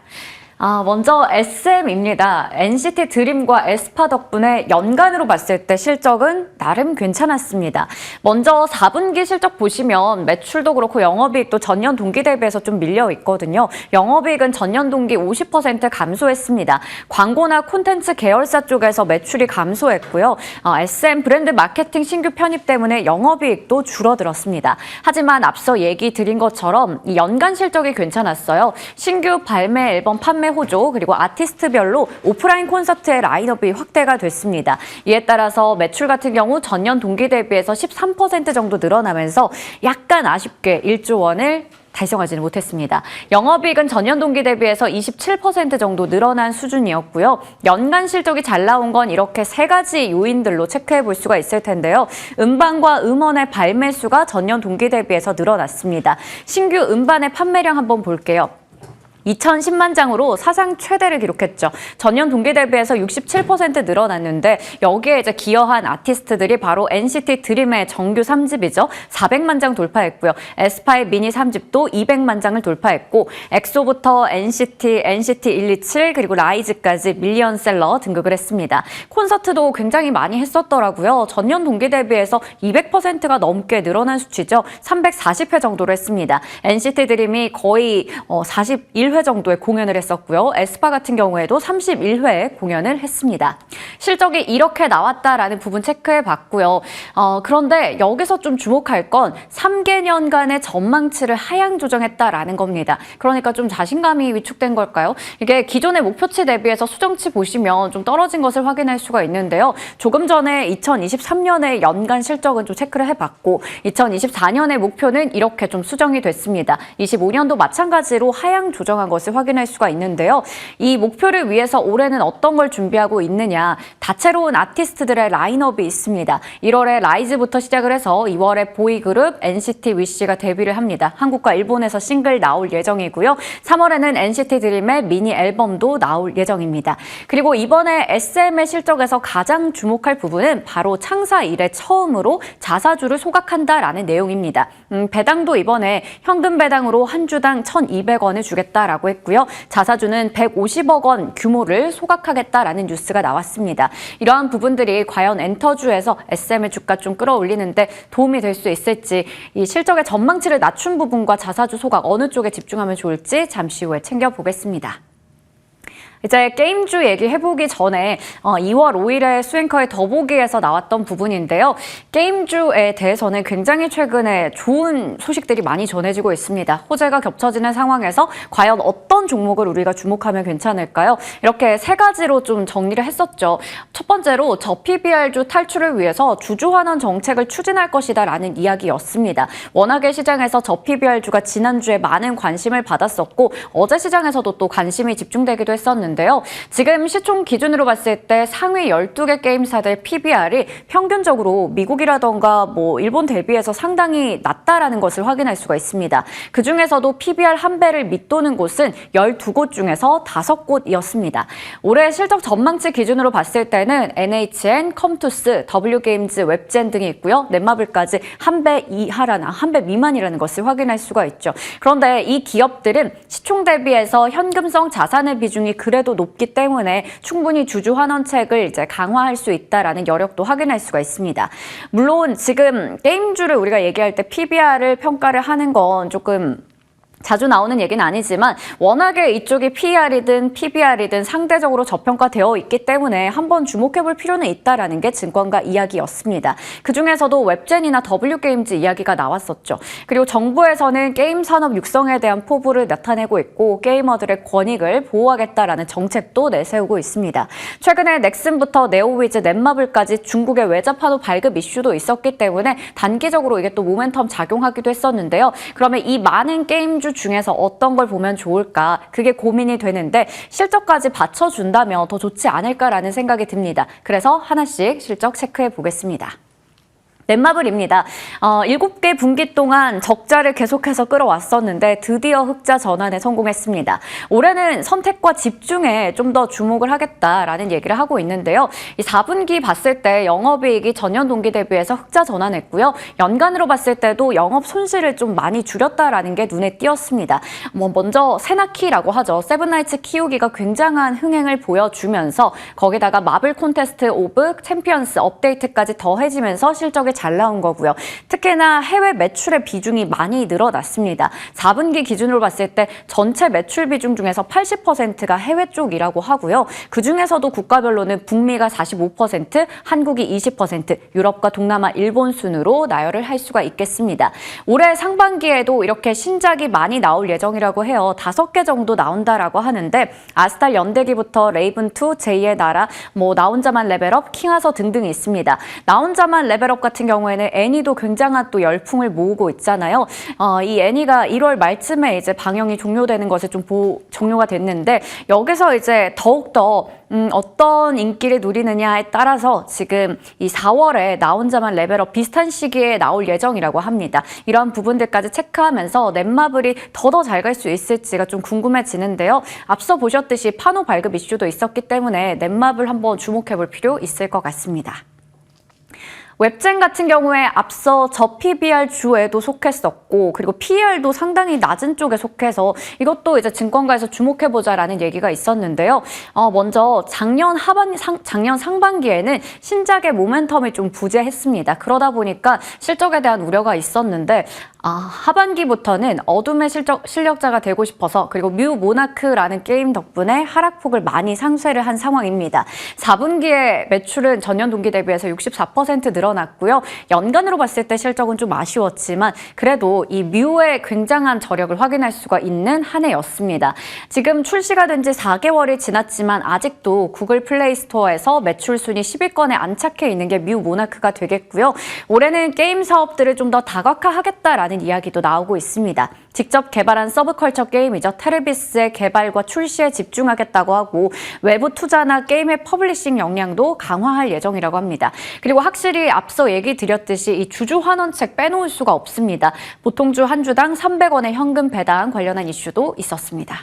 먼저 SM입니다. NCT 드림과 에스파 덕분에 연간으로 봤을 때 실적은 나름 괜찮았습니다. 먼저 4분기 실적 보시면 매출도 그렇고 영업이익도 전년 동기 대비해서 좀 밀려 있거든요. 영업이익은 전년 동기 50% 감소했습니다. 광고나 콘텐츠 계열사 쪽에서 매출이 감소했고요. SM 브랜드 마케팅 신규 편입 때문에 영업이익도 줄어들었습니다. 하지만 앞서 얘기 드린 것처럼 이 연간 실적이 괜찮았어요. 신규 발매 앨범 판매 판매 호조 그리고 아티스트별로 오프라인 콘서트의 라인업이 확대가 됐습니다. 이에 따라서 매출 같은 경우 전년 동기 대비해서 13% 정도 늘어나면서 약간 아쉽게 1조 원을 달성하지는 못했습니다. 영업이익은 전년 동기 대비해서 27% 정도 늘어난 수준이었고요. 연간 실적이 잘 나온 건 이렇게 세 가지 요인들로 체크해 볼 수가 있을 텐데요. 음반과 음원의 발매 수가 전년 동기 대비해서 늘어났습니다. 신규 음반의 판매량 한번 볼게요. 2010만 장으로 사상 최대를 기록했죠. 전년 동기 대비해서 67% 늘어났는데 여기에 이제 기여한 아티스트들이 바로 NCT 드림의 정규 3집이죠. 400만 장 돌파했고요. 에스파의 미니 3집도 200만 장을 돌파했고 엑소부터 NCT 127 그리고 라이즈까지 밀리언셀러 등극을 했습니다. 콘서트도 굉장히 많이 했었더라고요. 전년 동기 대비해서 200%가 넘게 늘어난 수치죠. 340회 정도로 했습니다. NCT 드림이 거의 41회 정도의 공연을 했었고요. 에스파 같은 경우에도 31회 공연을 했습니다. 실적이 이렇게 나왔다라는 부분 체크해 봤고요. 그런데 여기서 좀 주목할 건 3개년간의 전망치를 하향 조정했다라는 겁니다. 그러니까 좀 자신감이 위축된 걸까요? 이게 기존의 목표치 대비해서 수정치 보시면 좀 떨어진 것을 확인할 수가 있는데요. 조금 전에 2023년의 연간 실적은 좀 체크를 해봤고 2024년의 목표는 이렇게 좀 수정이 됐습니다. 25년도 마찬가지로 하향 조정한 것을 확인할 수가 있는데요. 이 목표를 위해서 올해는 어떤 걸 준비하고 있느냐. 다채로운 아티스트들의 라인업이 있습니다. 1월에 라이즈부터 시작을 해서 2월에 보이그룹 NCT 위시가 데뷔를 합니다. 한국과 일본에서 싱글 나올 예정이고요. 3월에는 NCT 드림의 미니 앨범도 나올 예정입니다. 그리고 이번에 SM의 실적에서 가장 주목할 부분은 바로 창사 이래 처음으로 자사주를 소각한다라는 내용입니다. 배당도 이번에 현금 배당으로 한 주당 1,200원을 주겠다라고 했고요. 자사주는 150억 원 규모를 소각하겠다라는 뉴스가 나왔습니다. 이러한 부분들이 과연 엔터주에서 SM의 주가 좀 끌어올리는데 도움이 될 수 있을지, 이 실적의 전망치를 낮춘 부분과 자사주 소각 어느 쪽에 집중하면 좋을지 잠시 후에 챙겨보겠습니다. 이제 게임주 얘기해보기 전에 2월 5일에 수행커의 더보기에서 나왔던 부분인데요. 게임주에 대해서는 굉장히 최근에 좋은 소식들이 많이 전해지고 있습니다. 호재가 겹쳐지는 상황에서 과연 어떤 종목을 우리가 주목하면 괜찮을까요? 이렇게 세 가지로 좀 정리를 했었죠. 첫 번째로 저PBR주 탈출을 위해서 주주환원 정책을 추진할 것이다라는 이야기였습니다. 워낙에 시장에서 저PBR주가 지난주에 많은 관심을 받았었고 어제 시장에서도 또 관심이 집중되기도 했었는데 지금 시총 기준으로 봤을 때 상위 12개 게임사들 PBR이 평균적으로 미국이라던가 일본 대비해서 상당히 낮다라는 것을 확인할 수가 있습니다. 그중에서도 PBR 한 배를 밑도는 곳은 12곳 중에서 5곳이었습니다. 올해 실적 전망치 기준으로 봤을 때는 NHN, 컴투스, W게임즈, 웹젠 등이 있고요. 넷마블까지 한 배 이하라나 한 배 미만이라는 것을 확인할 수가 있죠. 그런데 이 기업들은 시총 대비해서 현금성 자산의 비중이 그래도 높기 때문에 충분히 주주 환원책을 이제 강화할 수 있다라는 여력도 확인할 수가 있습니다. 물론 지금 게임주를 우리가 얘기할 때 PBR을 평가를 하는 건 조금 자주 나오는 얘기는 아니지만 워낙에 이쪽이 PER이든 PBR이든 상대적으로 저평가되어 있기 때문에 한번 주목해볼 필요는 있다라는 게 증권가 이야기였습니다. 그중에서도 웹젠이나 W게임즈 이야기가 나왔었죠. 그리고 정부에서는 게임 산업 육성에 대한 포부를 나타내고 있고 게이머들의 권익을 보호하겠다라는 정책도 내세우고 있습니다. 최근에 넥슨부터 네오위즈, 넷마블까지 중국의 외자판호 발급 이슈도 있었기 때문에 단기적으로 이게 또 모멘텀 작용하기도 했었는데요. 그러면 이 많은 게임주 중에서 어떤 걸 보면 좋을까? 그게 고민이 되는데 실적까지 받쳐준다면 더 좋지 않을까라는 생각이 듭니다. 그래서 하나씩 실적 체크해 보겠습니다. 넷마블입니다. 7개 분기 동안 적자를 계속해서 끌어왔었는데 드디어 흑자 전환에 성공했습니다. 올해는 선택과 집중에 좀 더 주목을 하겠다라는 얘기를 하고 있는데요. 이 4분기 봤을 때 영업이익이 전년 동기 대비해서 흑자 전환했고요. 연간으로 봤을 때도 영업 손실을 좀 많이 줄였다라는 게 눈에 띄었습니다. 먼저 세나키라고 하죠. 세븐나이츠 키우기가 굉장한 흥행을 보여주면서 거기다가 마블 콘테스트 오브 챔피언스 업데이트까지 더해지면서 실적이 잘 나온 거고요. 특히나 해외 매출의 비중이 많이 늘어났습니다. 4분기 기준으로 봤을 때 전체 매출 비중 중에서 80%가 해외 쪽이라고 하고요. 그중에서도 국가별로는 북미가 45%, 한국이 20%, 유럽과 동남아, 일본 순으로 나열을 할 수가 있겠습니다. 올해 상반기에도 이렇게 신작이 많이 나올 예정이라고 해요. 5개 정도 나온다라고 하는데 아스탈 연대기부터 레이븐2, 제2의 나라, 나 혼자만 레벨업, 킹하서 등등이 있습니다. 나 혼자만 레벨업 같은 경우에는 애니도 굉장한 또 열풍을 모으고 있잖아요. 이 애니가 1월 말쯤에 이제 방영이 종료되는 것에 좀 종료가 됐는데 여기서 이제 더욱더 어떤 인기를 누리느냐에 따라서 지금 이 4월에 나 혼자만 레벨업 비슷한 시기에 나올 예정이라고 합니다. 이런 부분들까지 체크하면서 넷마블이 더 잘 갈 수 있을지가 좀 궁금해지는데요. 앞서 보셨듯이 판호 발급 이슈도 있었기 때문에 넷마블 한번 주목해볼 필요 있을 것 같습니다. 웹젠 같은 경우에 앞서 저PBR 주에도 속했었고 그리고 PER도 상당히 낮은 쪽에 속해서 이것도 이제 증권가에서 주목해보자라는 얘기가 있었는데요. 먼저 작년 상반기에는 신작의 모멘텀이 좀 부재했습니다. 그러다 보니까 실적에 대한 우려가 있었는데 하반기부터는 어둠의 실력자가 되고 싶어서 그리고 뮤 모나크라는 게임 덕분에 하락폭을 많이 상쇄를 한 상황입니다. 4분기의 매출은 전년 동기 대비해서 64% 늘어났고요. 연간으로 봤을 때 실적은 좀 아쉬웠지만 그래도 이 뮤의 굉장한 저력을 확인할 수가 있는 한 해였습니다. 지금 출시가 된 지 4개월이 지났지만 아직도 구글 플레이 스토어에서 매출 순위 10위권에 안착해 있는 게 뮤 모나크가 되겠고요. 올해는 게임 사업들을 좀 더 다각화하겠다라는 이야기도 나오고 있습니다. 직접 개발한 서브컬처 게임이죠. 테르비스의 개발과 출시에 집중하겠다고 하고 외부 투자나 게임의 퍼블리싱 역량도 강화할 예정이라고 합니다. 그리고 확실히 앞서 얘기 드렸듯이 이 주주 환원책 빼놓을 수가 없습니다. 보통주 한 주당 300원의 현금 배당 관련한 이슈도 있었습니다.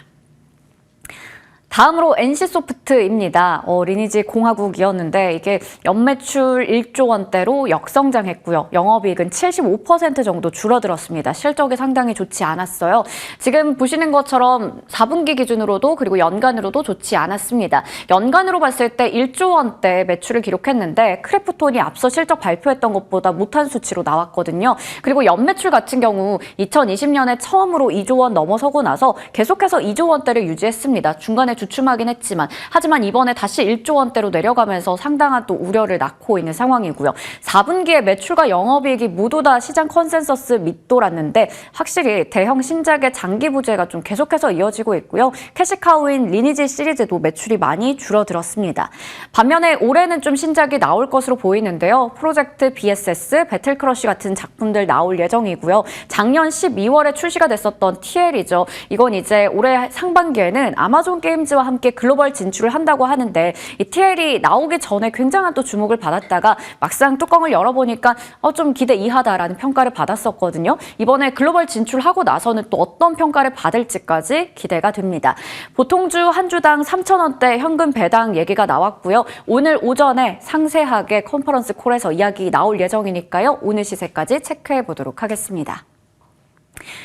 다음으로 NC소프트입니다. 리니지 공화국이었는데 이게 연매출 1조 원대로 역성장했고요. 영업이익은 75% 정도 줄어들었습니다. 실적이 상당히 좋지 않았어요. 지금 보시는 것처럼 4분기 기준으로도 그리고 연간으로도 좋지 않았습니다. 연간으로 봤을 때 1조 원대 매출을 기록했는데 크래프톤이 앞서 실적 발표했던 것보다 못한 수치로 나왔거든요. 그리고 연매출 같은 경우 2020년에 처음으로 2조 원 넘어서고 나서 계속해서 2조 원대를 유지했습니다. 중간에 주춤하긴 했지만 하지만 이번에 다시 1조 원대로 내려가면서 상당한 또 우려를 낳고 있는 상황이고요. 4분기에 매출과 영업이익이 모두 다 시장 컨센서스 밑돌았는데 확실히 대형 신작의 장기 부재가 좀 계속해서 이어지고 있고요. 캐시카우인 리니지 시리즈도 매출이 많이 줄어들었습니다. 반면에 올해는 좀 신작이 나올 것으로 보이는데요. 프로젝트 BSS, 배틀크러쉬 같은 작품들 나올 예정이고요. 작년 12월에 출시가 됐었던 TL이죠. 이건 이제 올해 상반기에는 아마존 게임즈와 함께 글로벌 진출을 한다고 하는데 이 TL이 나오기 전에 굉장한 또 주목을 받았다가 막상 뚜껑을 열어보니까 좀 기대 이하다라는 평가를 받았었거든요. 이번에 글로벌 진출하고 나서는 또 어떤 평가를 받을지까지 기대가 됩니다. 보통주 한 주당 3,000원대 현금 배당 얘기가 나왔고요. 오늘 오전에 상세하게 컨퍼런스 콜에서 이야기 나올 예정이니까요. 오늘 시세까지 체크해 보도록 하겠습니다.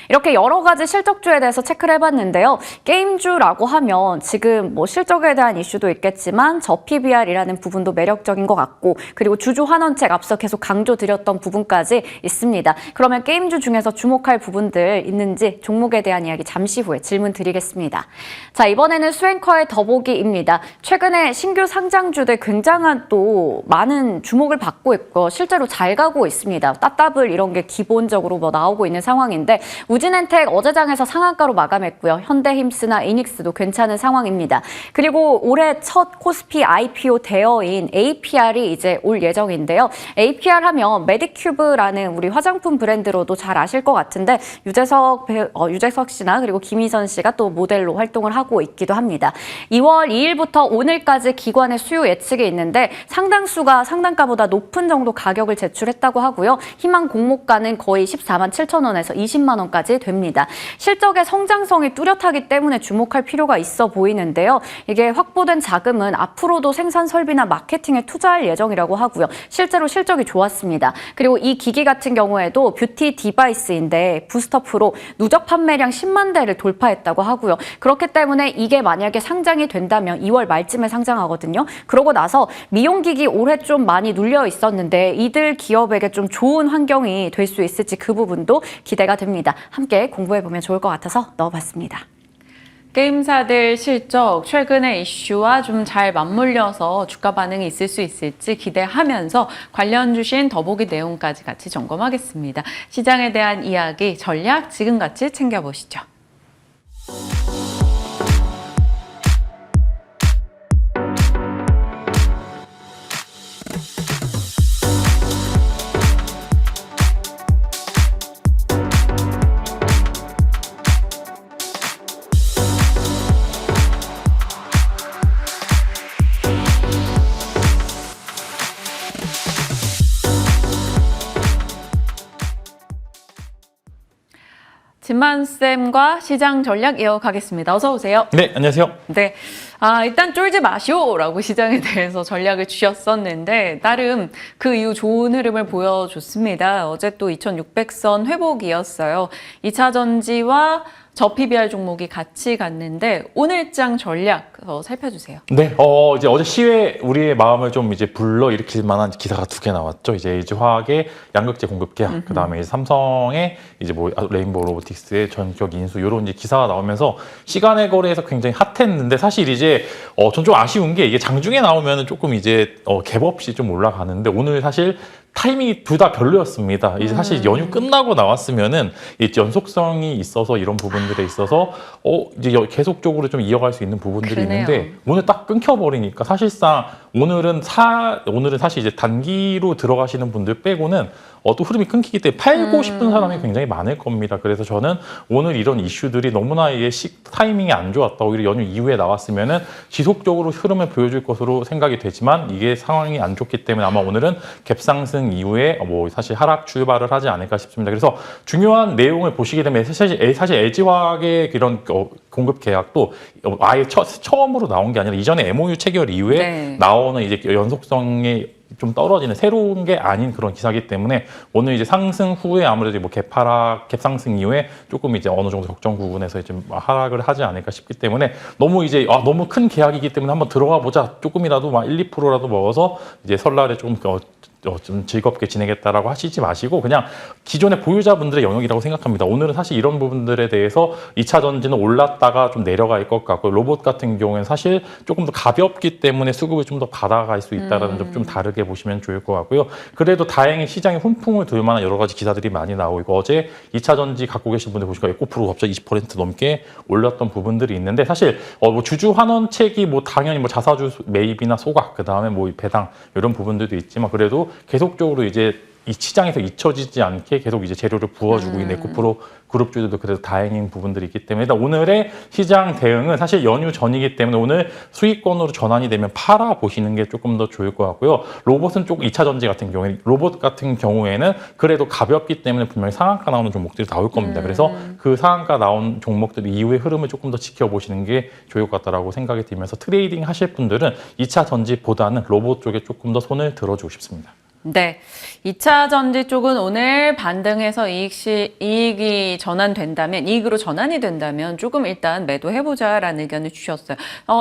이렇게 여러 가지 실적주에 대해서 체크를 해봤는데요. 게임주라고 하면 지금 실적에 대한 이슈도 있겠지만 저PBR이라는 부분도 매력적인 것 같고 그리고 주주 환원책 앞서 계속 강조드렸던 부분까지 있습니다. 그러면 게임주 중에서 주목할 부분들 있는지 종목에 대한 이야기 잠시 후에 질문 드리겠습니다. 자, 이번에는 수행커의 더보기입니다. 최근에 신규 상장주들 굉장한 또 많은 주목을 받고 있고 실제로 잘 가고 있습니다. 따따블 이런 게 기본적으로 나오고 있는 상황인데 우진엔텍 어제장에서 상한가로 마감했고요. 현대힘스나 이닉스도 괜찮은 상황입니다. 그리고 올해 첫 코스피 IPO 대여인 APR이 이제 올 예정인데요. APR 하면 메디큐브라는 우리 화장품 브랜드로도 잘 아실 것 같은데 유재석 씨나 그리고 김희선 씨가 또 모델로 활동을 하고 있기도 합니다. 2월 2일부터 오늘까지 기관의 수요 예측이 있는데 상당수가 상단가보다 높은 정도 가격을 제출했다고 하고요. 희망 공모가는 거의 14만 7천 원에서 20만 5천만 원까지 됩니다. 실적의 성장성이 뚜렷하기 때문에 주목할 필요가 있어 보이는데요. 이게 확보된 자금은 앞으로도 생산 설비나 마케팅에 투자할 예정이라고 하고요. 실제로 실적이 좋았습니다. 그리고 이 기기 같은 경우에도 뷰티 디바이스인데 부스터 프로 누적 판매량 10만 대를 돌파했다고 하고요. 그렇기 때문에 이게 만약에 상장이 된다면 2월 말쯤에 상장하거든요. 그러고 나서 미용기기 올해 좀 많이 눌려 있었는데 이들 기업에게 좀 좋은 환경이 될 수 있을지 그 부분도 기대가 됩니다. 함께 공부해보면 좋을 것 같아서 넣어봤습니다. 게임사들 실적, 최근의 이슈와 좀 잘 맞물려서 주가 반응이 있을 수 있을지 기대하면서 관련 주신 더보기 내용까지 같이 점검하겠습니다. 시장에 대한 이야기, 전략 지금 같이 챙겨보시죠. 진만쌤과 시장 전략 이어가겠습니다. 어서 오세요. 네, 안녕하세요. 네. 일단 쫄지 마시오라고 시장에 대해서 전략을 주셨었는데 나름 그 이후 좋은 흐름을 보여줬습니다. 어제 또 2600선 회복이었어요. 2차 전지와 저 PBR 종목이 같이 갔는데 오늘장 전략 살펴주세요. 네, 이제 어제 시외 우리의 마음을 좀 이제 불러일으킬 만한 기사가 두 개 나왔죠. 이제 LG화학의 양극재 공급 계약, 그 다음에 삼성의 이제 뭐 레인보우 로보틱스의 전격 인수 이런 이제 기사가 나오면서 시간의 거래에서 굉장히 핫했는데 사실 이제 전 좀 아쉬운 게 이게 장중에 나오면은 조금 이제 갭 없이 좀 올라가는데 오늘 사실 타이밍이 둘 다 별로였습니다. 이제 사실 연휴 끝나고 나왔으면은 이제 연속성이 있어서 이런 부분들에 있어서 이제 계속적으로 좀 이어갈 수 있는 부분들이 그러네요. 있는데 오늘 딱 끊겨버리니까 사실상 오늘은 사실 이제 단기로 들어가시는 분들 빼고는 또 흐름이 끊기기 때문에 팔고 싶은 사람이 굉장히 많을 겁니다. 그래서 저는 오늘 이런 이슈들이 너무나 이게 타이밍이 안 좋았다. 오히려 연휴 이후에 나왔으면은 지속적으로 흐름을 보여줄 것으로 생각이 되지만 이게 상황이 안 좋기 때문에 아마 오늘은 갭상승 이후에 뭐 사실 하락 출발을 하지 않을까 싶습니다. 그래서 중요한 내용을 보시게 되면 사실 LG화학의 이런 공급 계약도 아예 처음으로 나온 게 아니라 이전에 MOU 체결 이후에 나오는 이제 연속성의 좀 떨어지는 새로운 게 아닌 그런 기사이기 때문에 오늘 이제 상승 후에 아무래도 뭐 갭상승 이후에 조금 이제 어느 정도 적정 부분에서 이제 하락을 하지 않을까 싶기 때문에 너무 이제 너무 큰 계약이기 때문에 한번 들어가 보자 조금이라도 막 1, 2%라도 먹어서 이제 설날에 좀 즐겁게 지내겠다라고 하시지 마시고 그냥 기존의 보유자분들의 영역이라고 생각합니다. 오늘은 사실 이런 부분들에 대해서 2차 전지는 올랐다가 좀 내려갈 것 같고 로봇 같은 경우에는 사실 조금 더 가볍기 때문에 수급을 좀 더 받아갈 수 있다는 점 좀 다르게 보시면 좋을 것 같고요. 그래도 다행히 시장에 훈풍을 둘 만한 여러 가지 기사들이 많이 나오고 있고 어제 2차 전지 갖고 계신 분들 보시니까 에코프로 갑자기 20% 넘게 올랐던 부분들이 있는데 사실 뭐 주주 환원책이 뭐 당연히 뭐 자사주 매입이나 소각 그다음에 뭐 배당 이런 부분들도 있지만 그래도 계속적으로 이제 이 시장에서 잊혀지지 않게 계속 이제 재료를 부어주고 있는 에코프로 그룹주들도 그래도 다행인 부분들이 있기 때문에 일단 오늘의 시장 대응은 사실 연휴 전이기 때문에 오늘 수익권으로 전환이 되면 팔아 보시는 게 조금 더 좋을 것 같고요. 로봇은 좀 2차 전지 같은 경우에 로봇 같은 경우에는 그래도 가볍기 때문에 분명히 상한가 나오는 종목들이 나올 겁니다. 그래서 그 상한가 나온 종목들 이후의 흐름을 조금 더 지켜보시는 게 좋을 것 같다라고 생각이 들면서 트레이딩 하실 분들은 2차 전지보다는 로봇 쪽에 조금 더 손을 들어주고 싶습니다. 네, 2차 전지 쪽은 오늘 반등해서 이익이 전환된다면, 이익으로 전환이 된다면 조금 일단 매도해보자라는 의견을 주셨어요.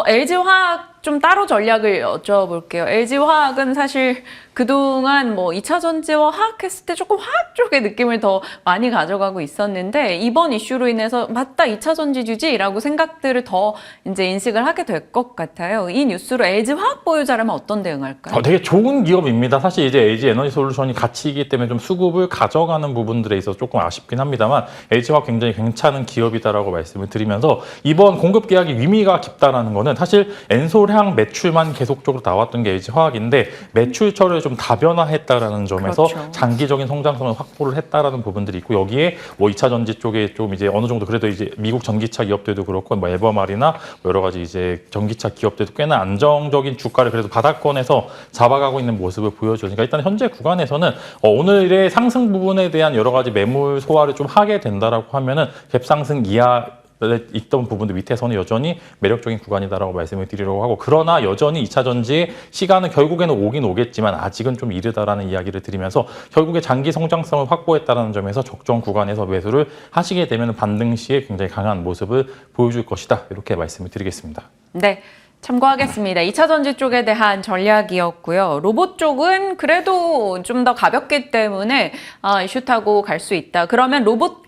LG화학 좀 따로 전략을 여쭤볼게요. LG화학은 사실 그동안 뭐 2차 전지와 화학했을 때 조금 화학 쪽의 느낌을 더 많이 가져가고 있었는데 이번 이슈로 인해서 맞다 2차 전지주지라고 생각들을 더 이제 인식을 하게 될 것 같아요. 이 뉴스로 LG화학 보유자라면 어떤 대응할까요? 되게 좋은 기업입니다. 사실 이제 LG 에너지 솔루션이 같이이기 때문에 좀 수급을 가져가는 부분들에 있어서 조금 아쉽긴 합니다만 LG화학 굉장히 괜찮은 기업이다라고 말씀을 드리면서 이번 공급 계약이 의미가 깊다라는 거는 사실 엔솔 삼성향 매출만 계속적으로 나왔던 게 LG화학인데 매출처를 좀 다변화했다라는 점에서 그렇죠. 장기적인 성장성을 확보를 했다라는 부분들이 있고 여기에 뭐 2차 전지 쪽에 좀 이제 어느 정도 그래도 이제 미국 전기차 기업들도 그렇고 뭐 에버말이나 여러 가지 이제 전기차 기업들도 꽤나 안정적인 주가를 그래도 바닥권에서 잡아가고 있는 모습을 보여주니까 일단 현재 구간에서는 오늘의 상승 부분에 대한 여러 가지 매물 소화를 좀 하게 된다라고 하면은 갭상승 이하 있던 부분들 밑에서는 여전히 매력적인 구간이다라고 말씀을 드리려고 하고 그러나 여전히 2차 전지의 시간은 결국에는 오긴 오겠지만 아직은 좀 이르다라는 이야기를 드리면서 결국에 장기 성장성을 확보했다는 점에서 적정 구간에서 매수를 하시게 되면 반등 시에 굉장히 강한 모습을 보여줄 것이다 이렇게 말씀을 드리겠습니다. 네. 참고하겠습니다. 2차 전지 쪽에 대한 전략이었고요. 로봇 쪽은 그래도 좀 더 가볍기 때문에 이슈 타고 갈 수 있다. 그러면 로봇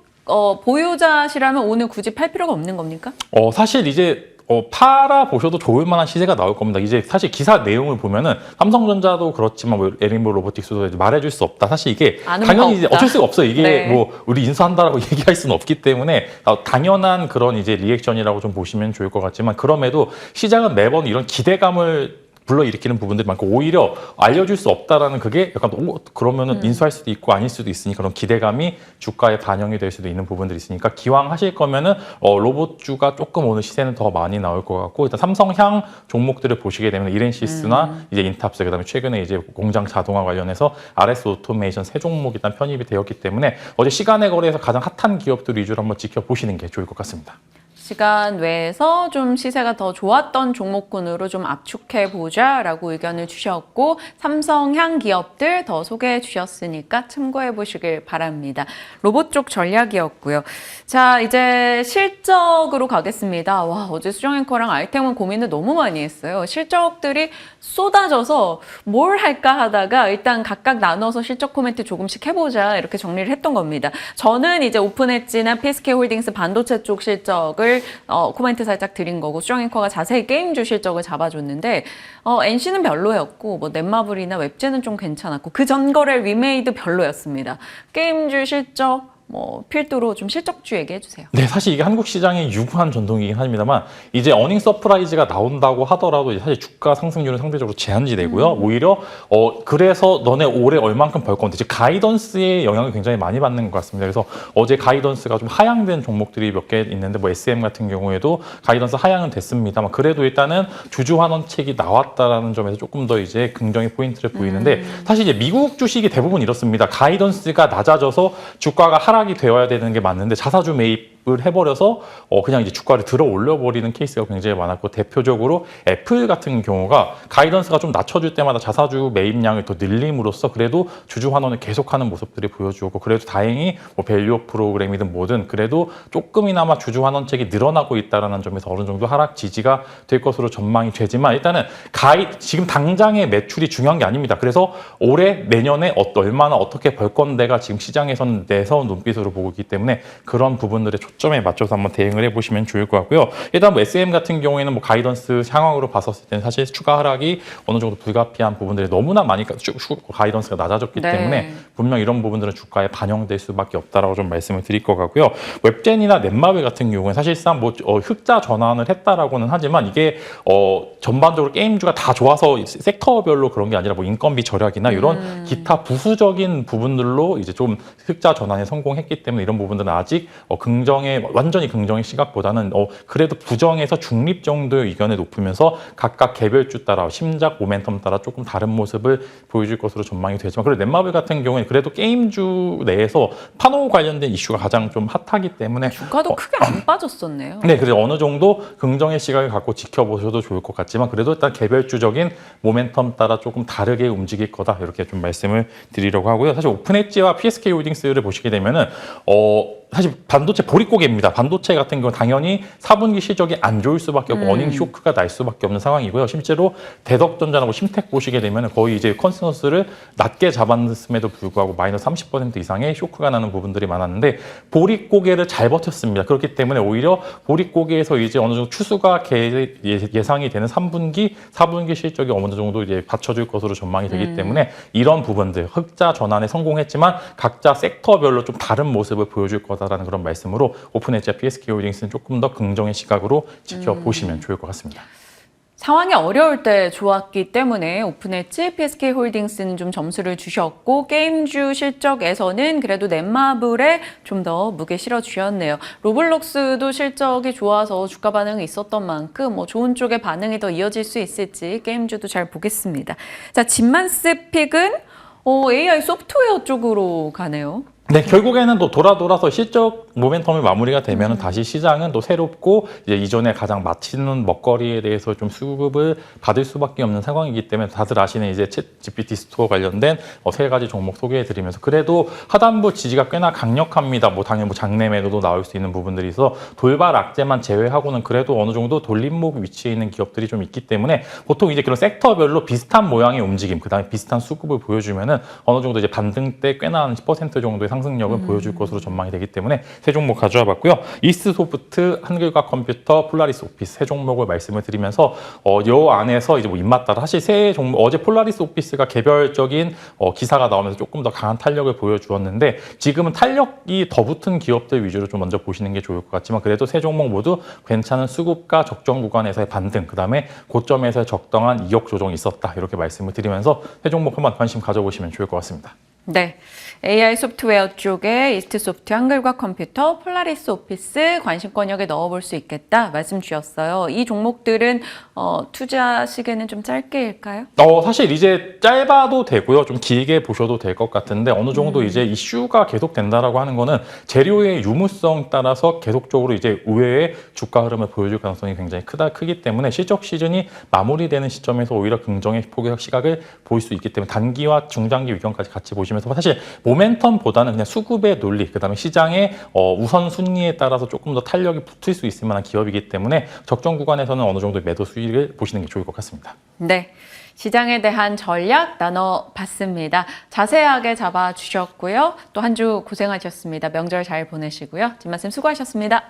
보유자시라면 오늘 굳이 팔 필요가 없는 겁니까? 사실 이제 팔아 보셔도 좋을 만한 시세가 나올 겁니다. 이제 사실 기사 내용을 보면은 삼성전자도 그렇지만 뭐 에린보 로보틱스도 이제 말해줄 수 없다. 사실 이게 당연히 이제 어쩔 수가 없어요. 이게 네. 뭐 우리 인수한다라고 얘기할 수는 없기 때문에 당연한 그런 이제 리액션이라고 좀 보시면 좋을 것 같지만 그럼에도 시장은 매번 이런 기대감을 불러일으키는 부분들이 많고 오히려 알려줄 수 없다라는 그게 약간 그러면은 인수할 수도 있고 아닐 수도 있으니 그런 기대감이 주가에 반영이 될 수도 있는 부분들이 있으니까 기왕 하실 거면은 로봇주가 조금 오늘 시세는 더 많이 나올 것 같고 일단 삼성향 종목들을 보시게 되면 이렌시스나 이제 인탑스 그다음에 최근에 이제 공장 자동화 관련해서 RS 오토메이션 세 종목이 일단 편입이 되었기 때문에 어제 시간의 거래에서 가장 핫한 기업들 위주로 한번 지켜보시는 게 좋을 것 같습니다. 시간 외에서 좀 시세가 더 좋았던 종목군으로 좀 압축해보자라고 의견을 주셨고 삼성향 기업들 더 소개해 주셨으니까 참고해 보시길 바랍니다. 로봇 쪽 전략이었고요. 자, 이제 실적으로 가겠습니다. 와, 어제 수정 앵커랑 알템은 고민을 너무 많이 했어요. 실적들이 쏟아져서 뭘 할까 하다가 일단 각각 나눠서 실적 코멘트 조금씩 해보자 이렇게 정리를 했던 겁니다. 저는 이제 오픈엣지나 PSK홀딩스 반도체 쪽 실적을 코멘트 살짝 드린 거고 수정 앵커가 자세히 게임주 실적을 잡아줬는데 NC는 별로였고 뭐 넷마블이나 웹제는 좀 괜찮았고 그 전 거래 위메이드 별로였습니다. 게임주 실적 뭐 필두로 좀 실적주 얘기해 주세요. 네, 사실 이게 한국 시장의 유구한 전통이긴 합니다만 이제 어닝 서프라이즈가 나온다고 하더라도 사실 주가 상승률은 상대적으로 제한지되고요. 오히려 그래서 너네 올해 얼만큼 벌 건데 이제 가이던스의 영향을 굉장히 많이 받는 것 같습니다. 그래서 어제 가이던스가 좀 하향된 종목들이 몇 개 있는데 뭐 SM 같은 경우에도 가이던스 하향은 됐습니다만 그래도 일단은 주주 환원책이 나왔다라는 점에서 조금 더 이제 긍정의 포인트를 보이는데 사실 이제 미국 주식이 대부분 이렇습니다. 가이던스가 낮아져서 주가가 하락이 되어야 되는 게 맞는데 자사주 매입을 해버려서 그냥 이제 주가를 들어 올려버리는 케이스가 굉장히 많았고 대표적으로 애플 같은 경우가 가이던스가 좀 낮춰줄 때마다 자사주 매입량을 더 늘림으로써 그래도 주주 환원을 계속하는 모습들이 보여주고 그래도 다행히 뭐 밸류 프로그램이든 뭐든 그래도 조금이나마 주주 환원책이 늘어나고 있다는 점에서 어느 정도 하락 지지가 될 것으로 전망이 되지만 일단은 지금 당장의 매출이 중요한 게 아닙니다. 그래서 올해 내년에 얼마나 어떻게 벌 건데가 지금 시장에서는 내서 눈빛으로 보고 있기 때문에 그런 부분들의 초점에 맞춰서 한번 대응을 해보시면 좋을 것 같고요. 일단 뭐 SM 같은 경우에는 뭐 가이던스 상황으로 봤었을 때는 사실 추가 하락이 어느 정도 불가피한 부분들이 너무나 많이 가이던스가 낮아졌기 네. 때문에 분명 이런 부분들은 주가에 반영될 수밖에 없다라고 좀 말씀을 드릴 것 같고요. 웹젠이나 넷마블 같은 경우는 사실상 뭐 흑자 전환을 했다라고는 하지만 이게 전반적으로 게임주가 다 좋아서 섹터별로 그런 게 아니라 뭐 인건비 절약이나 이런 기타 부수적인 부분들로 이제 좀 흑자 전환에 성공했기 때문에 이런 부분들은 아직 완전히 긍정의 시각보다는 그래도 부정에서 중립 정도의 의견에 높으면서 각각 개별주 따라 심작 모멘텀 따라 조금 다른 모습을 보여줄 것으로 전망이 되지만 그리고 넷마블 같은 경우에는 그래도 게임주 내에서 파노 관련된 이슈가 가장 좀 핫하기 때문에 주가도 크게 안 빠졌었네요. 네, 그래서 어느 정도 긍정의 시각을 갖고 지켜보셔도 좋을 것 같지만 그래도 일단 개별주적인 모멘텀 따라 조금 다르게 움직일 거다 이렇게 좀 말씀을 드리려고 하고요. 사실 오픈엣지와 PSK홀딩스를 보시게 되면은 사실 반도체 보릿고개입니다. 반도체 같은 경우는 당연히 4분기 실적이 안 좋을 수밖에 없고 어닝 쇼크가 날 수밖에 없는 상황이고요. 실제로 대덕전자나 심텍 보시게 되면 거의 이제 컨센서스를 낮게 잡았음에도 불구하고 마이너스 30% 이상의 쇼크가 나는 부분들이 많았는데 보릿고개를 잘 버텼습니다. 그렇기 때문에 오히려 보릿고개에서 이제 어느 정도 추수가 예상이 되는 3분기, 4분기 실적이 어느 정도 이제 받쳐줄 것으로 전망이 되기 때문에 이런 부분들 흑자 전환에 성공했지만 각자 섹터별로 좀 다른 모습을 보여줄 거다라는 그런 말씀으로 오픈엣지와 PSK홀딩스는 조금 더 긍정의 시각으로 지켜보시면 좋을 것 같습니다. 상황이 어려울 때 좋았기 때문에 오픈했지 PSK홀딩스는 좀 점수를 주셨고 게임주 실적에서는 그래도 넷마블에 좀 더 무게 실어주셨네요. 로블록스도 실적이 좋아서 주가 반응이 있었던 만큼 좋은 쪽의 반응이 더 이어질 수 있을지 게임주도 잘 보겠습니다. 자, 진만스 픽은 AI 소프트웨어 쪽으로 가네요. 네, 결국에는 또 돌아서 실적 모멘텀이 마무리가 되면 다시 시장은 또 새롭고 이제 이전에 가장 마치는 먹거리에 대해서 좀 수급을 받을 수밖에 없는 상황이기 때문에 다들 아시는 이제 챗 GPT 스토어 관련된 세 가지 종목 소개해드리면서 그래도 하단부 지지가 꽤나 강력합니다. 당연히 장내 매도도 나올 수 있는 부분들이 있어 돌발 악재만 제외하고는 그래도 어느 정도 돌림목 위치에 있는 기업들이 좀 있기 때문에 보통 이제 그런 섹터별로 비슷한 모양의 움직임, 그다음에 비슷한 수급을 보여주면은 어느 정도 이제 반등 때 꽤나 한 10% 정도의 상승력을 보여줄 것으로 전망이 되기 때문에 세 종목 가져와 봤고요. 이스트소프트, 한글과 컴퓨터, 폴라리스 오피스 세 종목을 말씀을 드리면서 요 안에서 이제 입맛 따라 사실 세 종목 어제 폴라리스 오피스가 개별적인 기사가 나오면서 조금 더 강한 탄력을 보여주었는데 지금은 탄력이 더 붙은 기업들 위주로 좀 먼저 보시는 게 좋을 것 같지만 그래도 세 종목 모두 괜찮은 수급과 적정 구간에서의 반등, 그다음에 고점에서의 적당한 이격 조정이 있었다 이렇게 말씀을 드리면서 세 종목 한번 관심 가져보시면 좋을 것 같습니다. 네, AI 소프트웨어 쪽에 이스트소프트, 한글과 컴퓨터, 폴라리스 오피스 관심권 역에 넣어볼 수 있겠다 말씀 주셨어요. 이 종목들은 투자 시기는 좀 짧게일까요? 사실 이제 짧아도 되고요. 좀 길게 보셔도 될 것 같은데 어느 정도 이제 이슈가 계속 된다라고 하는 거는 재료의 유무성 따라서 계속적으로 이제 우회의 주가 흐름을 보여줄 가능성이 굉장히 크기 때문에 실적 시즌이 마무리되는 시점에서 오히려 긍정의 포격 시각을 보일 수 있기 때문에 단기와 중장기 위경까지 같이 보시면서 사실 모멘텀보다는 그냥 수급의 논리, 그다음에 시장의 우선순위에 따라서 조금 더 탄력이 붙을 수 있을 만한 기업이기 때문에 적정 구간에서는 어느 정도 매도 수익을 보시는 게 좋을 것 같습니다. 네, 시장에 대한 전략 나눠봤습니다. 자세하게 잡아주셨고요. 또 한 주 고생하셨습니다. 명절 잘 보내시고요. 진말씀 수고하셨습니다.